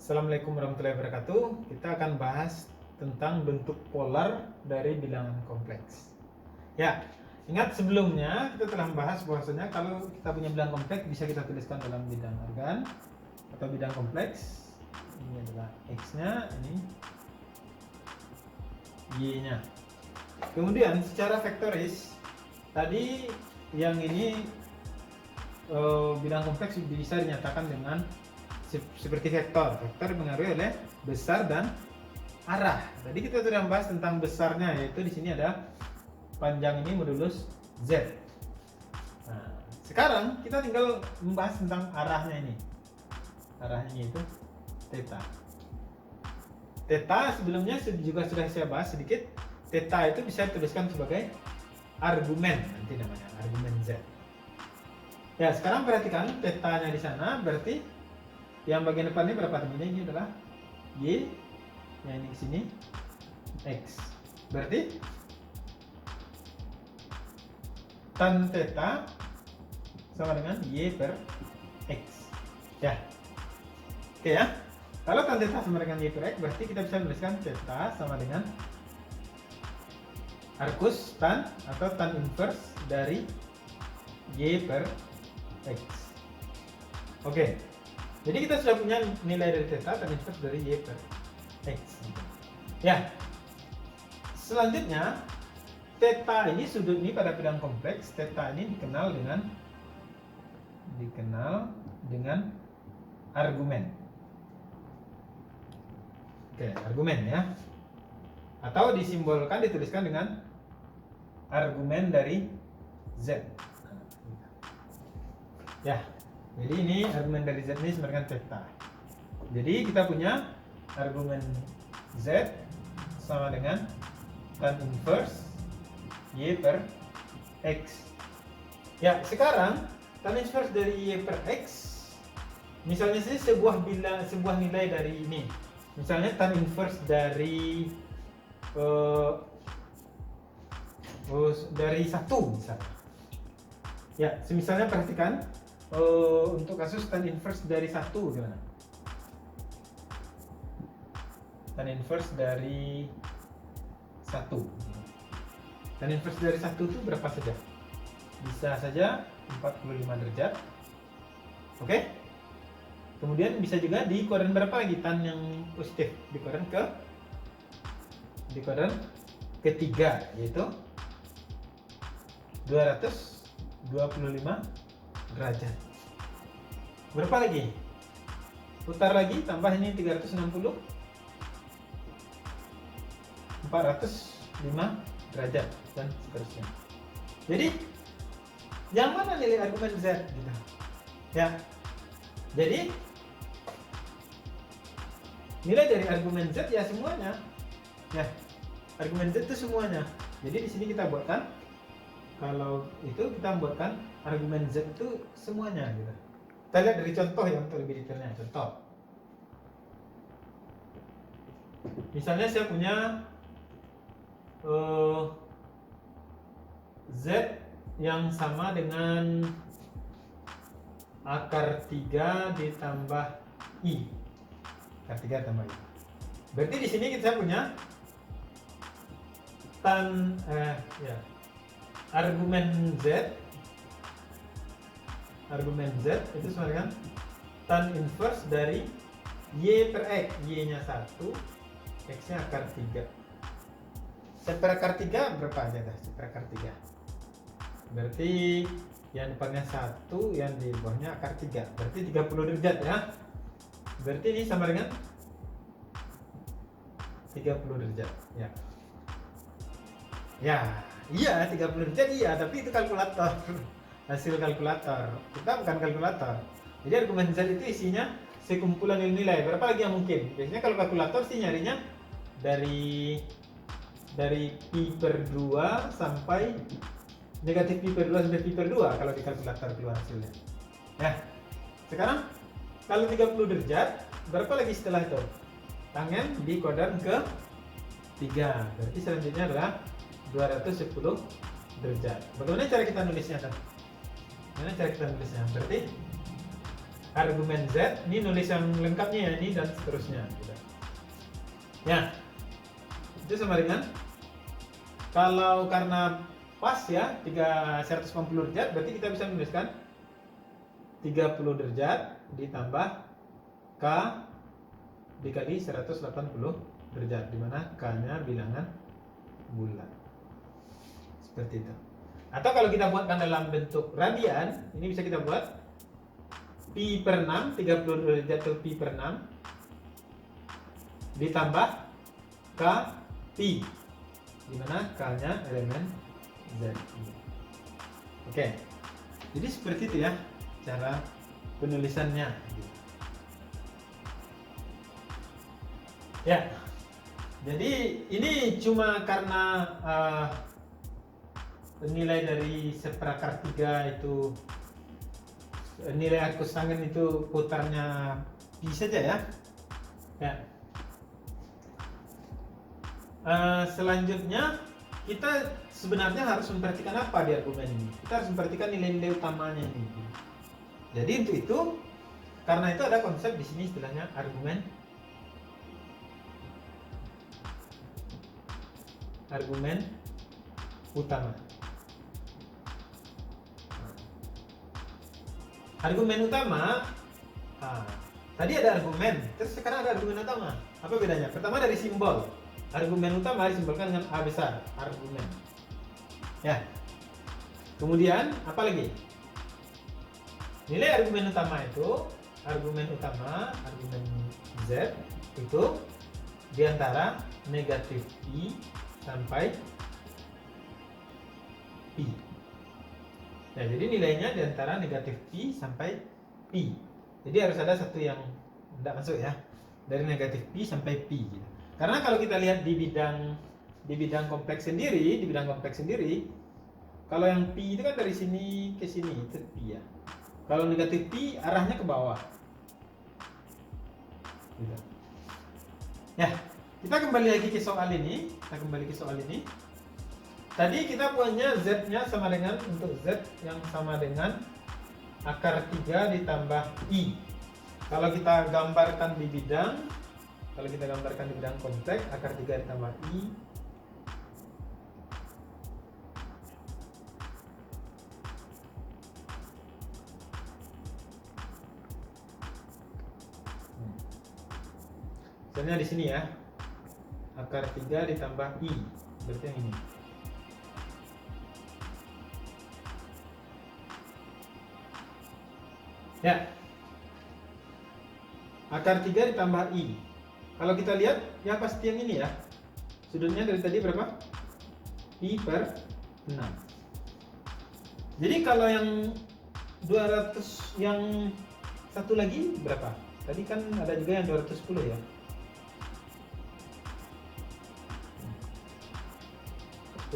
Assalamualaikum warahmatullahi wabarakatuh. Kita akan bahas tentang bentuk polar dari bilangan kompleks. Ya, ingat sebelumnya kita telah membahas bahwasanya kalau kita punya bilangan kompleks bisa kita tuliskan dalam bidang organ atau bidang kompleks. Ini adalah X-nya, ini Y-nya. Kemudian secara vektoris, tadi yang ini bidang kompleks bisa dinyatakan dengan seperti vektor. Vektor dipengaruhi oleh besar dan arah. Tadi kita sudah membahas tentang besarnya, yaitu di sini ada panjang ini modulus Z. Nah, sekarang kita tinggal membahas tentang arahnya ini. Arahnya itu theta. Theta sebelumnya juga sudah saya bahas sedikit. Theta itu bisa dituliskan sebagai argumen, nanti namanya argumen Z. Ya, sekarang perhatikan theta-nya di sana, berarti yang bagian depan ini berapa tingginya? Ini adalah Y, yang ini ke sini X. Berarti tan theta sama dengan Y per X. Ya. Oke ya. Kalau tan theta sama dengan Y per X, berarti kita bisa menuliskan theta sama dengan arcus tan atau tan inverse dari Y per X. Oke. Jadi kita sudah punya nilai dari theta tan inverse dari Y per X. Ya. Selanjutnya, theta ini sudut ini pada bidang kompleks, theta ini dikenal dengan argumen. Oke, argumen ya. Atau disimbolkan, dituliskan dengan argumen dari Z. Ya. Jadi ini argumen dari Z ini sama dengan theta. Jadi kita punya argumen Z sama dengan tan inverse Y per X. Ya, sekarang tan inverse dari Y per X, misalnya saja sebuah nilai dari ini. Misalnya tan inverse dari 1 misalnya. Ya, misalnya perhatikan untuk kasus tan inverse dari 1 gimana? Tan inverse dari 1. Tan inverse dari 1 itu berapa saja? Bisa saja 45 derajat. Oke? Kemudian bisa juga di kuadran berapa lagi tan yang positif? Di kuadran ketiga, yaitu 225 derajat. Berapa lagi? Putar lagi, tambah ini 360, 405 derajat dan seterusnya. Jadi yang mana nilai argumen Z gitu. Ya. Jadi nilai dari argumen Z ya semuanya. Ya. Argumen Z itu semuanya. Jadi di sini kita buatkan, kalau itu kita membuatkan argumen Z itu semuanya gitu. Kita lihat dari contoh yang untuk lebih detailnya. Contoh. Misalnya saya punya Z yang sama dengan akar 3 ditambah I. Akar 3 tambah I. Berarti di sini kita punya argumen Z itu sama dengan tan inverse dari Y per X. Y-nya 1, X-nya akar 3. Set per akar 3 berapa aja dah? Set per akar 3. Berarti yang depannya 1, yang di bawahnya akar 3. Berarti 30 derajat ya. Berarti ini sama dengan 30 derajat ya. Ya, iya 30 derajat iya, tapi itu kalkulator. Hasil kalkulator. Kita bukan kalkulator. Jadi argumen Z itu isinya sekumpulan nilai. Berapa lagi yang mungkin? Biasanya kalau kalkulator sih nyarinya dari pi per 2 sampai negatif pi per 2 sampai pi per 2 kalau di kalkulator keluar hasilnya. Ya. Sekarang kalau 30 derajat, berapa lagi setelah itu? Tangen di kuadran ke 3. Berarti selanjutnya adalah 210 derajat. Bagaimana cara kita nulisnya kan? Berarti argumen Z, ini nulis yang lengkapnya ya, ini dan seterusnya gitu. Ya, itu sama dengan kalau karena pas ya 180 derajat, berarti kita bisa menuliskan 30 derajat ditambah K dikali 180 derajat, dimana K-nya bilangan bulat. Seperti itu. Atau kalau kita buatkan dalam bentuk radian, ini bisa kita buat pi per 6, 30 derajat itu pi per 6 ditambah K pi, dimana K-nya elemen Z. Oke, jadi seperti itu ya cara penulisannya. Ya, jadi ini cuma karena nilai dari seperakar 3 itu, nilai arcus tangen itu putarnya pi saja ya. Ya. Selanjutnya kita sebenarnya harus memperhatikan apa di argumen ini? Kita harus memperhatikan nilai-nilai utamanya ini. Jadi untuk itu, karena itu ada konsep di sini istilahnya argumen utama. Argumen utama, tadi ada argumen, terus sekarang ada argumen utama. Apa bedanya? Pertama dari simbol. Argumen utama disimbolkan dengan A besar, argumen. Ya. Kemudian apa lagi? Nilai argumen utama itu, argumen Z itu diantara negatif pi sampai pi. Nah, jadi nilainya diantara negatif pi sampai pi. Jadi harus ada satu yang tidak masuk ya, dari negatif pi sampai pi. Karena kalau kita lihat di bidang kompleks sendiri, kalau yang pi itu kan dari sini ke sini, itu pi ya. Kalau negatif pi arahnya ke bawah. Gitu. Ya, kita kembali lagi ke soal ini. Tadi kita punya Z-nya sama dengan, untuk Z yang sama dengan akar 3 ditambah I. Kalau kita gambarkan di bidang kompleks, akar 3 ditambah I misalnya di sini ya, akar 3 ditambah I, berarti yang ini. Ya, akar 3 ditambah I. Kalau kita lihat, ya pasti yang ini ya. Sudutnya dari tadi berapa? Pi per 6. Jadi kalau yang 200, yang satu lagi berapa? Tadi kan ada juga yang 210 ya.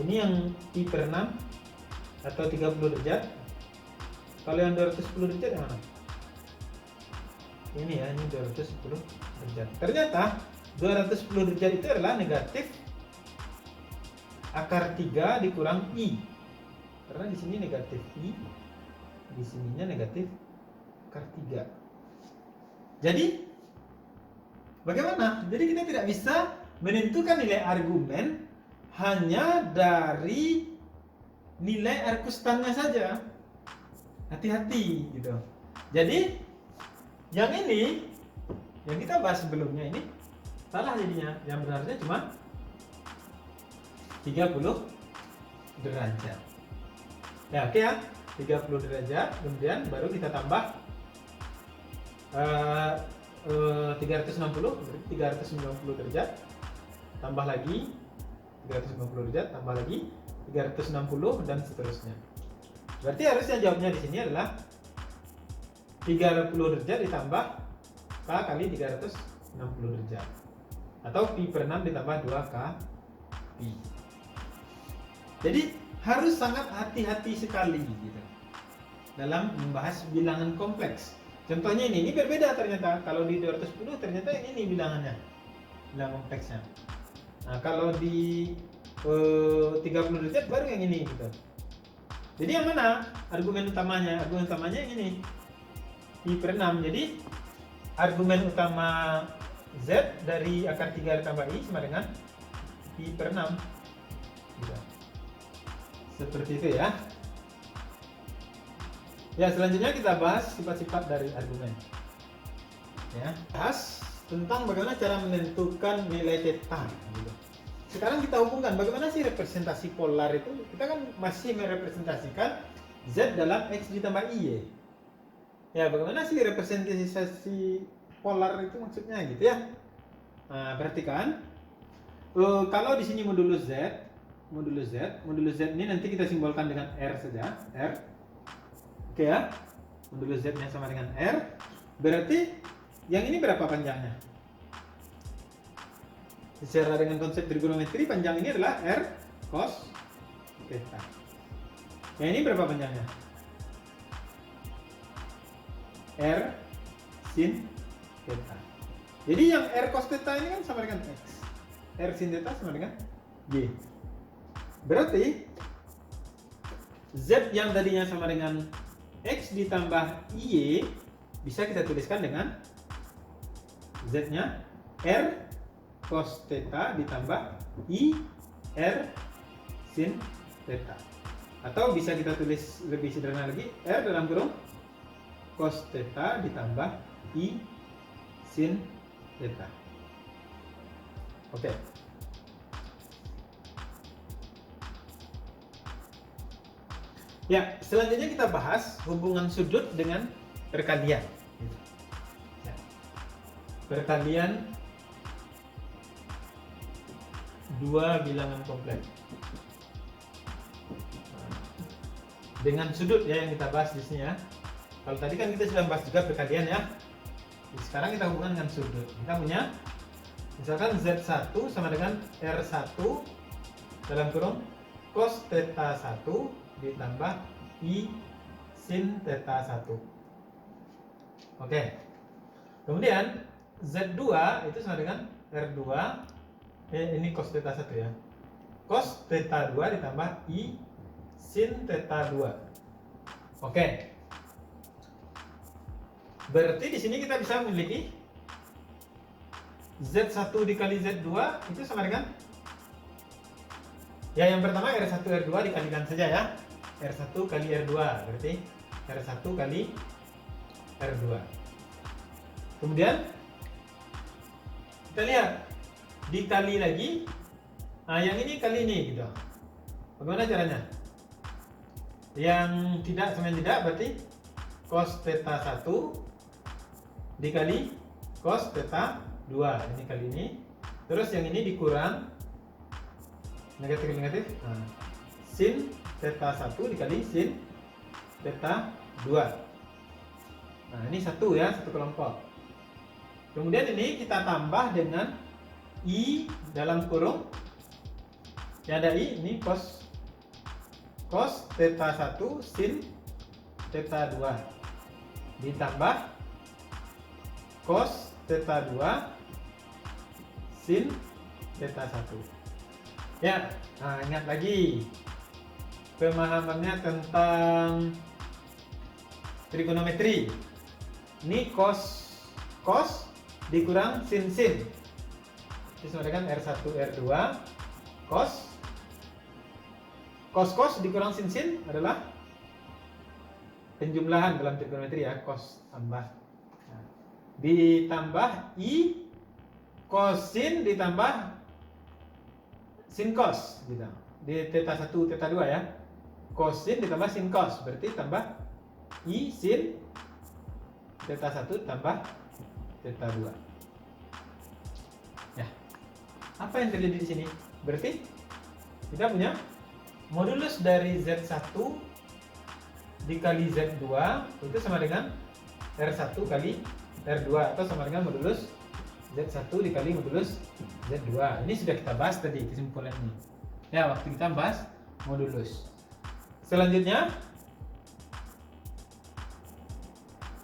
Ini yang pi per 6 atau 30 derajat. Kalau yang 210 derajat yang mana? Ini ya, ini 210 derajat. Ternyata 210 derajat itu adalah negatif akar 3 dikurang I. Karena di sini negatif I, di sininya negatif akar 3. Jadi bagaimana? Jadi kita tidak bisa menentukan nilai argumen hanya dari nilai arcus tangnya saja. Hati-hati gitu. Jadi yang ini, yang kita bahas sebelumnya ini salah jadinya. Yang benarnya cuma 30 derajat. Ya, oke ya. 30 derajat, kemudian baru kita tambah 360, berarti 390 derajat. Tambah lagi 350 derajat, tambah lagi 360 dan seterusnya. Berarti harusnya jawabnya di sini adalah 30 derajat ditambah K kali 360 derajat, atau pi per 6 ditambah 2K pi. Jadi harus sangat hati-hati sekali gitu dalam membahas bilangan kompleks. Contohnya ini berbeda ternyata. Kalau di 210 ternyata yang ini bilangannya, bilangan kompleksnya. Nah, kalau di 30 derajat baru yang ini gitu. Jadi yang mana argumen utamanya? Argumen utamanya yang ini. I per 6. Jadi argumen utama Z dari akar 3 ditambah I sama dengan I per 6. Gitu. Seperti itu ya. Ya, selanjutnya kita bahas sifat-sifat dari argumen. Ya, bahas tentang bagaimana cara menentukan nilai theta. Gitu. Sekarang kita hubungkan bagaimana sih representasi polar itu. Kita kan masih merepresentasikan Z dalam X ditambah Y. Ya, bagaimana sih representasi polar itu maksudnya gitu ya. Nah, perhatikan. Kalau di sini modulus Z ini nanti kita simbolkan dengan R saja, R. Oke ya. Modulus Z-nya sama dengan R. Berarti yang ini berapa panjangnya? Secara dengan konsep trigonometri, panjang ini adalah R cos theta. Yang ini berapa panjangnya? R sin theta. Jadi yang R cos theta ini kan sama dengan X. R sin theta sama dengan Y. Berarti Z yang tadinya sama dengan X ditambah Y bisa kita tuliskan dengan Z-nya R cos theta ditambah I R sin theta. Atau bisa kita tulis lebih sederhana lagi, R dalam kurung cos theta ditambah I sin theta. Oke. Ya, selanjutnya kita bahas hubungan sudut dengan perkalian. Ya. Perkalian dua bilangan kompleks dengan sudut ya yang kita bahas di sini ya. Kalau tadi kan kita sudah bahas juga perkalian ya. Sekarang kita hubungkan dengan sudut. Kita punya misalkan Z1 sama dengan R1 dalam kurung cos theta 1 ditambah I sin theta 1. Oke. Kemudian Z2 itu sama dengan R2 ini cos theta 1 ya. Cos theta 2 ditambah I sin theta 2. Oke. Berarti di sini kita bisa memiliki Z1 dikali Z2 itu sama dengan ya yang pertama R1 R2 dikalikan saja ya. R1 kali R2 berarti R1 kali R2. Kemudian kita lihat dikali lagi. Nah, yang ini kali ini gitu. Bagaimana caranya? Yang tidak sama yang tidak berarti cos theta 1 dikali cos theta 2. Ini kali ini. Terus yang ini dikurang negatif. Nah, sin theta 1 dikali sin theta 2. Nah, ini satu ya, satu kelompok. Kemudian ini kita tambah dengan I dalam kurung. Ya ada I, ini cos theta 1 sin theta 2 ditambah cos theta 2 sin theta 1. Ya, nah ingat lagi pemahamannya tentang trigonometri. Ini cos dikurang sin. Itu sama dengan R1 R2 cos dikurang sin adalah penjumlahan dalam trigonometri ya, cos tambah. Nah, ditambah I cosin ditambah sin cos gitu. Di theta 1 theta 2 ya. Cosin ditambah sin cos berarti tambah I sin theta 1 tambah theta 2. Ya. Apa yang terjadi di sini? Berarti kita punya modulus dari Z1 dikali Z2 itu sama dengan R1 kali R2 atau sama dengan modulus Z1 dikali modulus Z2. Ini sudah kita bahas tadi kesimpulan ini. Ya, waktu kita bahas modulus. Selanjutnya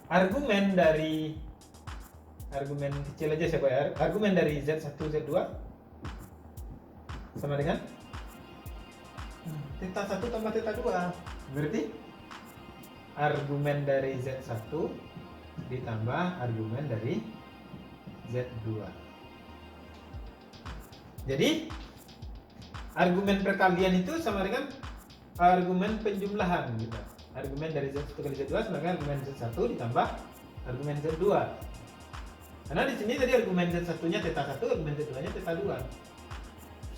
argumen kecil aja siapa ya? Argumen dari Z1 Z2 sama dengan theta 1 tambah theta 2. Berarti argumen dari Z1 ditambah argumen dari Z2. Jadi argumen perkalian itu sama dengan argumen penjumlahan gitu. Argumen dari Z1 kali Z2 sama dengan argumen Z1 ditambah argumen Z2. Karena di sini tadi argumen Z1-nya θ1, argumen Z2-nya θ2.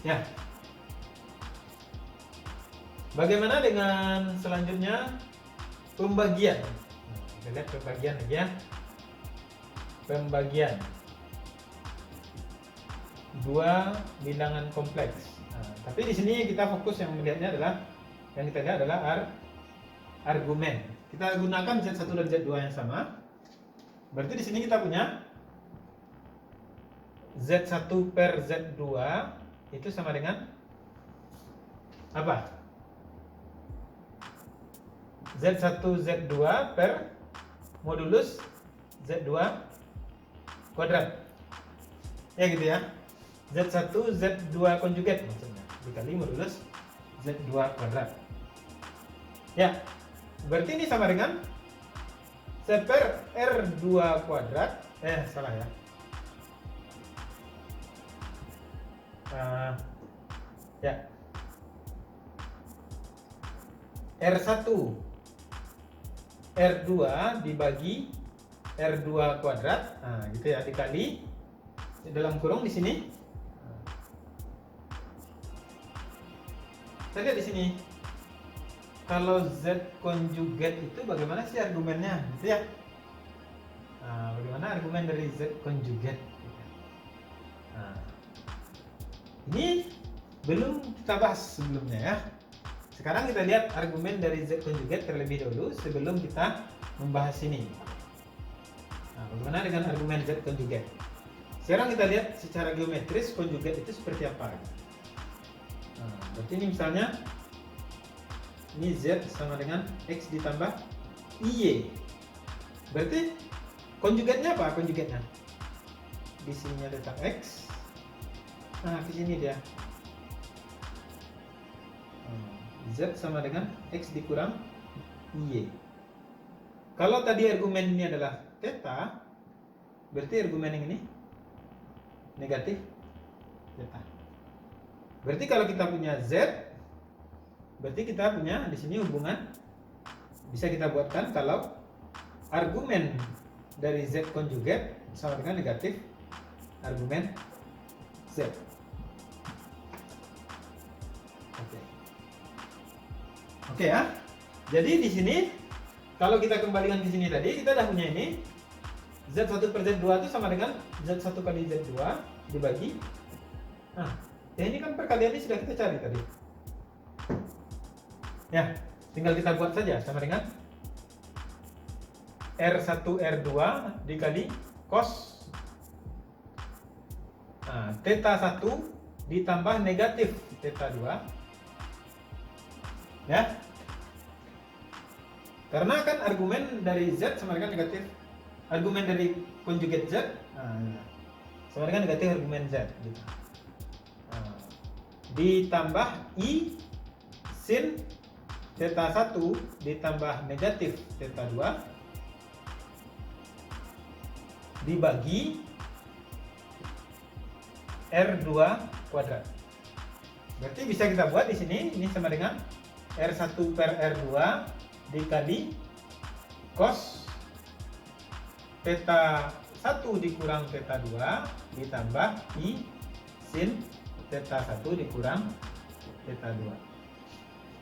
Ya. Bagaimana dengan selanjutnya pembagian? Nah, kita lihat pembagian lagi ya. Pembagian dua bilangan kompleks. Nah, tapi di sini kita fokus yang melihatnya adalah yang kita lihat adalah argumen. Kita gunakan Z1 dan Z2 yang sama. Berarti di sini kita punya Z1 per Z2 itu sama dengan apa? Z1 Z2 per modulus Z2 kuadrat. Ya gitu ya. Z1 Z2 konjugat maksudnya dikali modulus Z2 kuadrat. Ya. Berarti ini sama dengan C per R2 kuadrat. Salah ya. Ya. R1 R2 dibagi R2 kuadrat. Nah, gitu ya, dikali dalam kurung di sini. Kita lihat di sini. Kalau Z konjugat itu bagaimana sih argumennya? Gitu ya. Nah, bagaimana argumen dari Z konjugat? Nah, ini belum kita bahas sebelumnya ya. Sekarang kita lihat argumen dari Z konjugat terlebih dahulu sebelum kita membahas ini. Nah, bagaimana dengan argumen Z konjugat? Sekarang kita lihat secara geometris konjugat itu seperti apa. Nah, berarti ini misalnya ini Z sama dengan X ditambah IY. Berarti konjugatnya apa? Konjugatnya di sininya letak X. Nah, di sini dia. Z sama dengan X dikurang Y. Kalau tadi argumen ini adalah theta, berarti argumen yang ini negatif theta. Berarti kalau kita punya Z, berarti kita punya di sini hubungan bisa kita buatkan kalau argumen dari Z konjugat sama dengan negatif argumen Z. Oke ya. Jadi di sini kalau kita kembalikan di sini tadi kita sudah punya ini Z1 per Z2 itu sama dengan Z1 kali Z2 dibagi. Nah, ya ini kan perkalian ini sudah kita cari tadi. Ya, tinggal kita buat saja sama dengan R1 R2 dikali cos θ1 ditambah negatif θ2. Ya. Karena kan argumen dari Z sama dengan negatif argumen dari konjugat Z sama dengan negatif argumen Z gitu. Ditambah I sin θ1 ditambah negatif θ2 dibagi R2 kuadrat. Berarti bisa kita buat di sini ini sama dengan R1 per R2 dikali cos θ1 dikurang θ2 ditambah I sin θ1 dikurang θ2.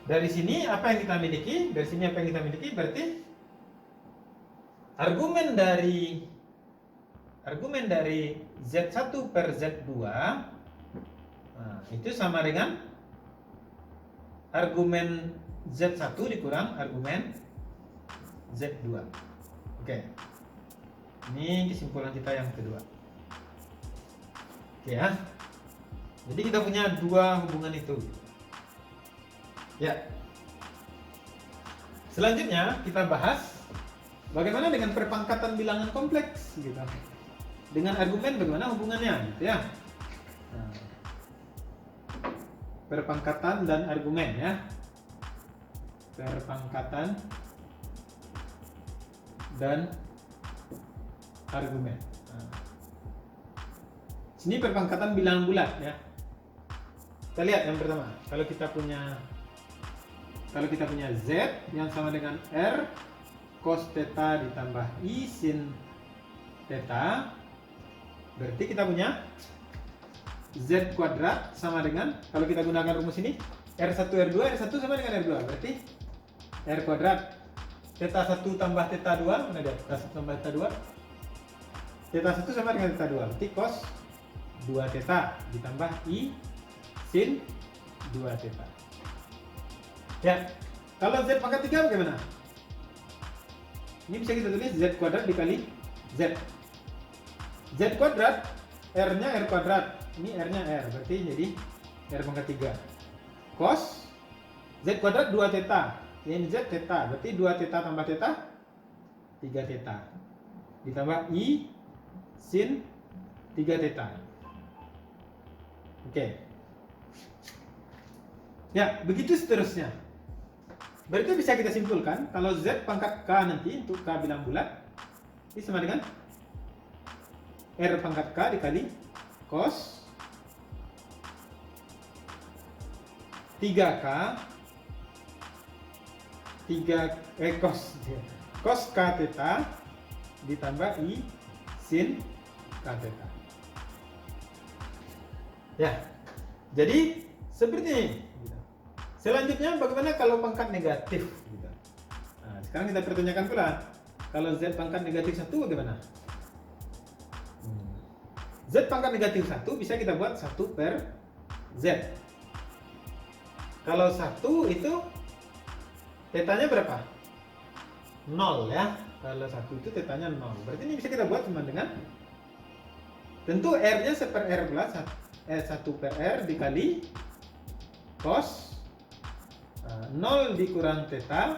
Dari sini apa yang kita miliki? Dari sini apa yang kita miliki? Berarti argumen dari Z1 per Z2 itu sama dengan argumen Z1 dikurang argumen Z2. Oke. Ini kesimpulan kita yang kedua. Oke ya. Jadi kita punya dua hubungan itu. Ya. Selanjutnya kita bahas bagaimana dengan perpangkatan bilangan kompleks gitu. Dengan argumen bagaimana hubungannya gitu ya. Nah, perpangkatan dan argumen ya. Perpangkatan dan argumen. Nah, sini perpangkatan bilangan bulat ya. Kita lihat yang pertama, kalau kita punya Z yang sama dengan R cos theta ditambah I sin theta, berarti kita punya Z kuadrat sama dengan, kalau kita gunakan rumus ini, R1 R2, R1 sama dengan R2, berarti R kuadrat theta 1 tambah theta 2, mana dia? Theta 1 tambah theta 2, theta 1 sama dengan theta 2, berarti cos 2 theta ditambah I sin 2 theta. Ya, kalau Z pangkat 3 bagaimana? Ini bisa kita tulis Z kuadrat dikali Z. Z kuadrat, R-nya R kuadrat, ini R-nya R, berarti jadi R pangkat 3. Cos Z kuadrat 2 theta, ini Z theta, berarti 2 theta tambah theta 3 theta ditambah I sin 3 theta. Oke. Ya, begitu seterusnya. Berarti bisa kita simpulkan kalau Z pangkat K nanti untuk K bilang bulat ini sama dengan R pangkat K dikali cos 3K cos K theta ditambah I sin K theta. Ya, jadi seperti ini. Selanjutnya bagaimana kalau pangkat negatif? Nah, sekarang kita pertanyakan pula, kalau Z pangkat negatif 1 bagaimana? Z pangkat negatif 1 bisa kita buat 1 per Z. Kalau 1 itu tetanya berapa? 0 ya. Kalau 1 itu tetanya 0. Berarti ini bisa kita buat sama dengan, tentu R-nya 1 per R plus 1 per R dikali cos 0 dikurang theta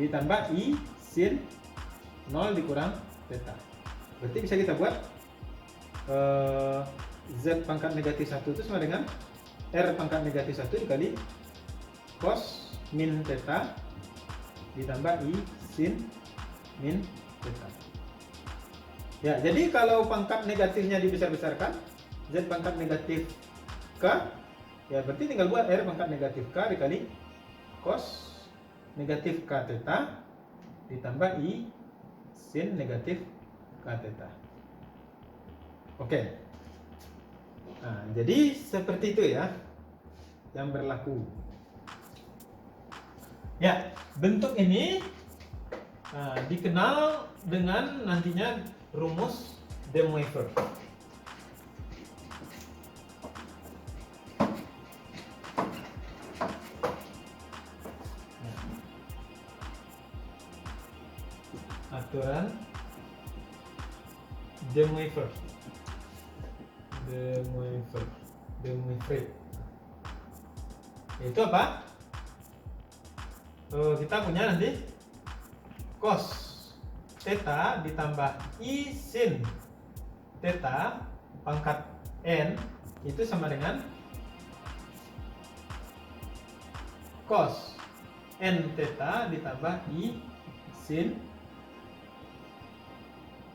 ditambah I sin 0 dikurang theta. Berarti bisa kita buat Z pangkat negatif 1 itu sama dengan R pangkat negatif 1 dikali cos min theta ditambah I sin min theta. Ya, jadi kalau pangkat negatifnya dibesar-besarkan, Z pangkat negatif K, ya berarti tinggal buat R pangkat negatif K dikali cos negatif K theta ditambah I sin negatif K theta. Oke. Nah, jadi seperti itu ya yang berlaku. Ya, bentuk ini dikenal dengan nantinya rumus de Moivre. Aturan de Moivre. Itu apa? Kita punya nanti cos theta ditambah I sin theta pangkat N itu sama dengan cos N theta ditambah I sin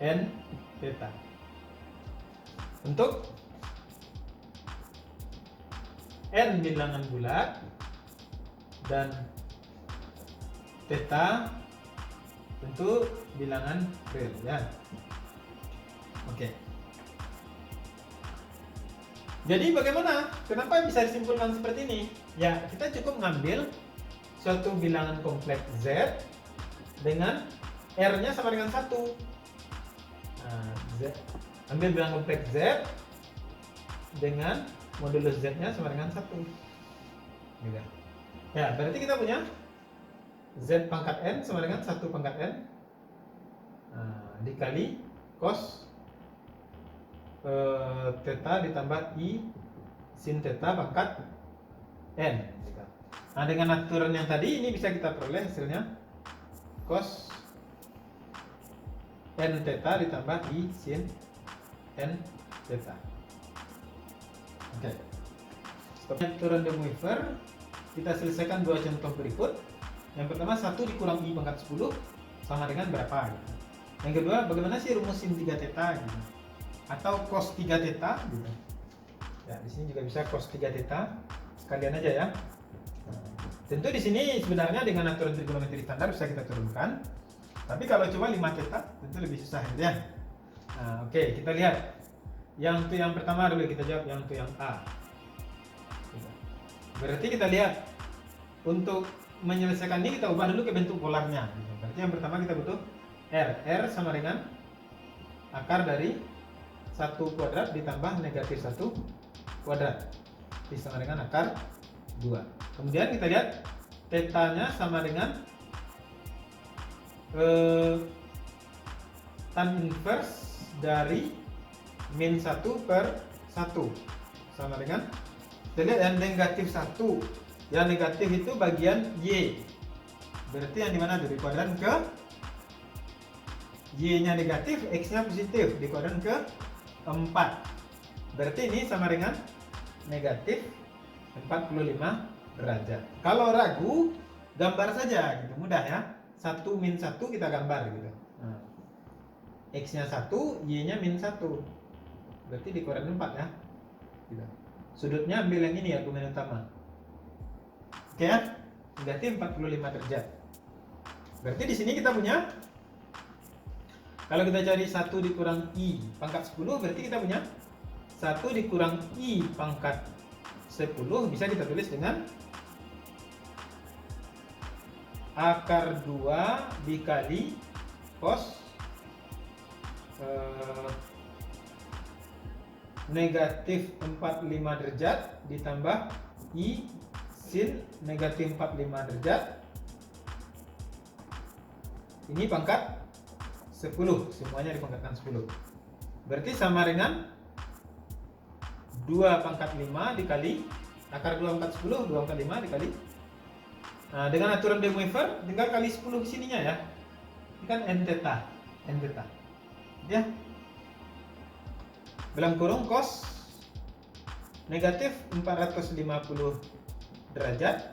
N theta. Untuk N bilangan bulat dan theta tentu bilangan real ya. Oke. Jadi bagaimana? Kenapa bisa disimpulkan seperti ini? Ya, kita cukup ngambil suatu bilangan kompleks Z dengan R-nya sama dengan 1. Nah, ambil bilangan kompleks Z dengan modulus Z-nya sama dengan 1. Gitu. Ya, berarti kita punya Z pangkat N sama dengan 1 pangkat N dikali cos theta ditambah I sin theta pangkat N. Nah, dengan aturan yang tadi ini bisa kita peroleh hasilnya cos N theta ditambah I sin N theta. Oke. Aturan de Moivre kita selesaikan dua contoh berikut. Yang pertama 1 dikurang I pangkat 10 sama dengan berapa? Yang kedua, bagaimana sih rumus sin 3 theta gitu. Atau cos 3 theta gitu. Ya, di sini juga bisa cos 3 theta. Sekalian aja ya. Tentu di sini sebenarnya dengan aturan trigonometri standar bisa kita turunkan. Tapi kalau coba 5 theta tentu lebih susah gitu ya. Nah, oke, kita lihat. Yang pertama dulu kita jawab yang A. Berarti kita lihat untuk menyelesaikan ini kita ubah dulu ke bentuk polarnya. Berarti yang pertama kita butuh R sama dengan akar dari 1 kuadrat ditambah negatif 1 kuadrat sama dengan akar 2. Kemudian kita lihat tetanya sama dengan tan inverse dari min 1 per 1 sama dengan, kita lihat yang negatif 1. Yang negatif itu bagian Y. Berarti yang dimana dari kuadran ke Y-nya negatif, X-nya positif, di kuadran ke 4. Berarti ini sama dengan negatif 45 derajat. Kalau ragu, gambar saja gitu, mudah ya. 1 min 1 kita gambar gitu. Nah, X-nya 1, Y-nya min 1. Berarti di kuadran 4 ya. Gitu. Sudutnya ambil yang ini argumen utama. Oke ya? Negatif 45 derajat. Berarti di sini kita punya, kalau kita cari 1 dikurang I pangkat 10, berarti kita punya 1 dikurang I pangkat 10 bisa kita tulis dengan akar 2 dikali cos negatif 45 derajat ditambah I sin negatif 45 derajat. Ini pangkat 10, semuanya dipangkatkan 10. Berarti sama dengan 2 pangkat 5 dikali akar 2 pangkat 10, 2 pangkat 5 dikali. Nah, dengan aturan De Moivre tinggal kali 10 di sininya ya. Ini kan n theta. Ya. Dalam kurung cos negatif 450 derajat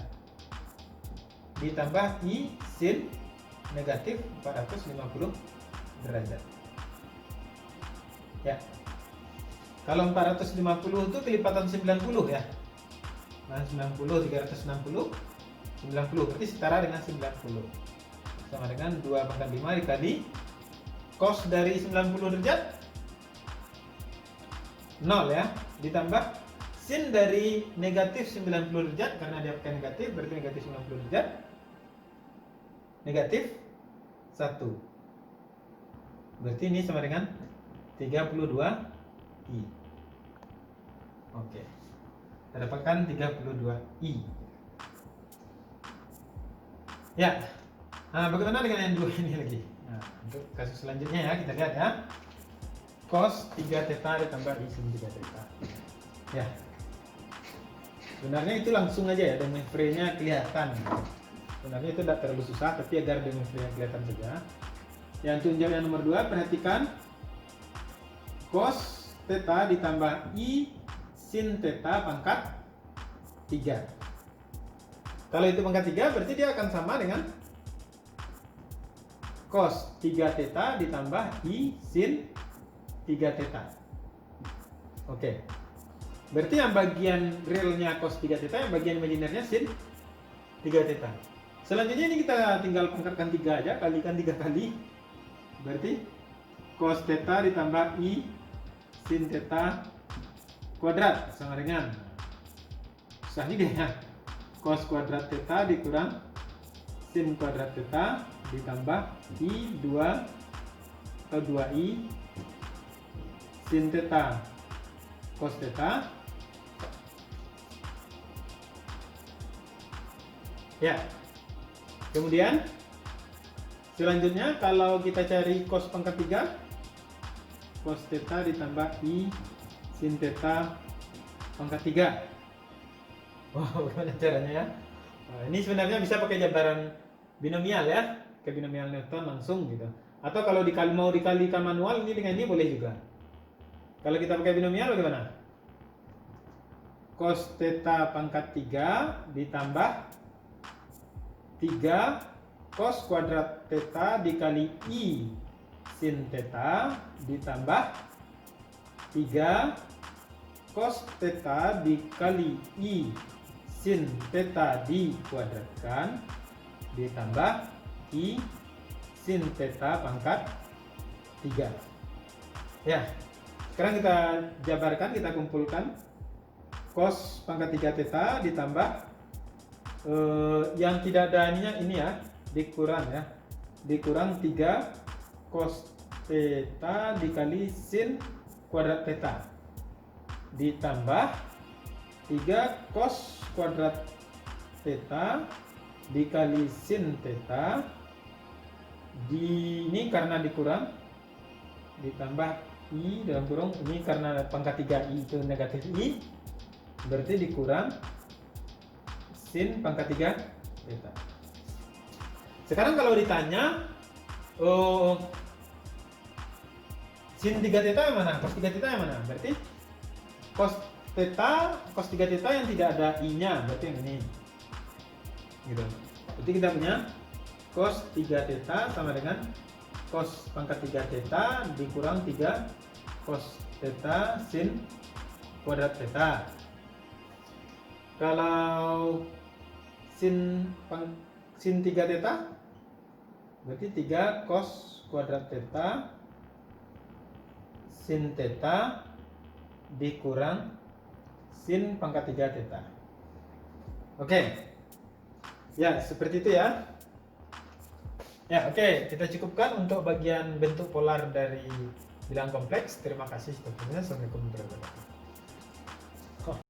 ditambah I sin negatif 450 derajat. Ya. Kalau 450 itu kelipatan 90 ya. Nah, 90 360 90 berarti setara dengan 90. Sama dengan 2 pangkat 5 dikali cos dari 90 derajat 0 ya, ditambah sin dari negatif 90 derajat karena dia pakai negatif, berarti negatif 90 derajat negatif 1. Berarti ini sama dengan 32 I. Oke. Kita dapatkan 32 I. Ya. Nah, bagaimana dengan yang dua ini lagi? Nah, untuk kasus selanjutnya ya, kita lihat ya. Cos 3 theta ditambah I sin 3 theta. Ya. Sebenarnya itu langsung aja ya, De Moivre-nya kelihatan. Sebenarnya itu tidak terlalu susah, tapi agar De Moivre-nya kelihatan saja. Yang tunjuk yang nomor 2, perhatikan cos theta ditambah I sin theta pangkat 3. Kalau itu pangkat 3 berarti dia akan sama dengan cos 3 theta ditambah I sin 3 theta. Oke. Berarti yang bagian realnya cos 3 theta, yang bagian imajinernya sin 3 theta. Selanjutnya ini kita tinggal pangkatkan 3 aja, kalikan 3 kali. Berarti cos theta ditambah I sin theta kuadrat sama dengan, susah ini dia ya, cos kuadrat theta dikurang sin kuadrat theta ditambah I 2 atau 2I sin theta cos theta. Ya. Kemudian selanjutnya kalau kita cari cos pangkat 3, cos theta ditambah I sin theta pangkat 3. Wow, bagaimana caranya ya? Nah, ini sebenarnya bisa pakai jabaran binomial ya, ke binomial Newton langsung gitu. Atau kalau mau dikalikan manual ini dengan ini boleh juga. Kalau kita pakai binomial bagaimana? Cos theta pangkat 3 ditambah 3 cos kuadrat theta dikali I sin theta ditambah 3 cos theta dikali I sin theta dikuadratkan ditambah I sin theta pangkat 3. Ya, sekarang kita jabarkan, kita kumpulkan. Cos pangkat 3 theta ditambah yang tidak ada ininya ini ya, dikurang 3 cos theta dikali sin kuadrat theta ditambah 3 cos kuadrat theta dikali sin theta ini karena dikurang ditambah I dalam kurung ini karena pangkat 3 I itu negatif I, berarti dikurang sin pangkat 3 theta. Sekarang kalau ditanya sin 3 theta yang mana? Cos 3 theta yang mana? Berarti cos 3 theta yang tidak ada I-nya, berarti yang ini. Gitu. Berarti kita punya cos 3 theta sama dengan cos pangkat 3 theta dikurang 3 cos theta sin kuadrat theta. Kalau sin 3 theta berarti 3 cos kuadrat theta sin theta dikurang sin pangkat 3 theta. Oke. Ya, seperti itu ya. Ya, oke. Kita cukupkan untuk bagian bentuk polar dari bilangan kompleks. Terima kasih. Assalamualaikum warahmatullahi wabarakatuh.